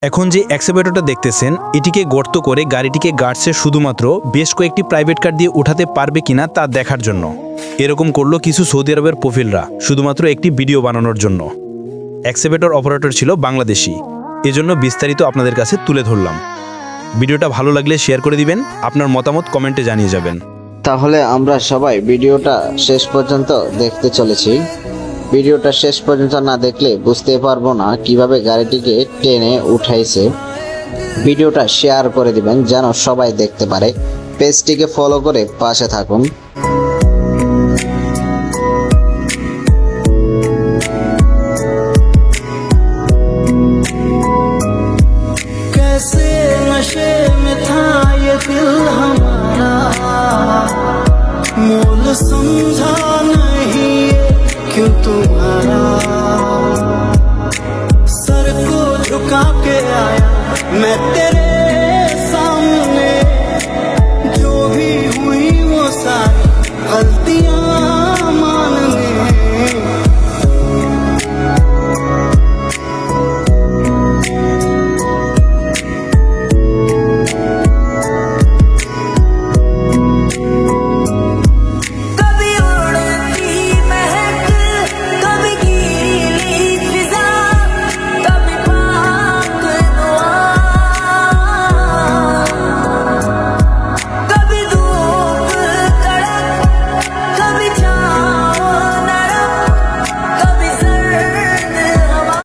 এখন যে এক্সকাভেটরটা দেখতেছেন এটিকে গর্ত করে গাড়িটিকে গার্ডসে শুধুমাত্র বেশ কয়েকটি প্রাইভেট কার দিয়ে উঠাতে পারবে কিনা তা দেখার জন্য এরকম করলো কিছু সৌদি আরবের প্রোফাইলরা শুধুমাত্র একটি ভিডিও বানানোর জন্য। এক্সকাভেটর অপারেটর ছিল বাংলাদেশি, এজন্য বিস্তারিত আপনাদের কাছে তুলে ধরলাম। ভিডিওটা ভালো লাগলে শেয়ার করে দিবেন, আপনার মতামত কমেন্টে জানিয়ে যাবেন। তাহলে আমরা সবাই ভিডিওটা শেষ পর্যন্ত দেখতে চলেছি। ভিডিওটা শেষ পর্যন্ত না দেখলে বুঝতে পারবো না কিভাবে গাড়িটিকে টেনে উঠাইছে। ভিডিওটা শেয়ার করে দিবেন যেন সবাই দেখতে পারে। পেজটিকে ফলো করে পাশে থাকুন। कैसे नशे में था ये दिल हमारा, मोल समझा नहीं क्यों तुम्हारा। सर को झुका के आया मैं तेरे सामने, जो भी हुई वो सारी गलतियां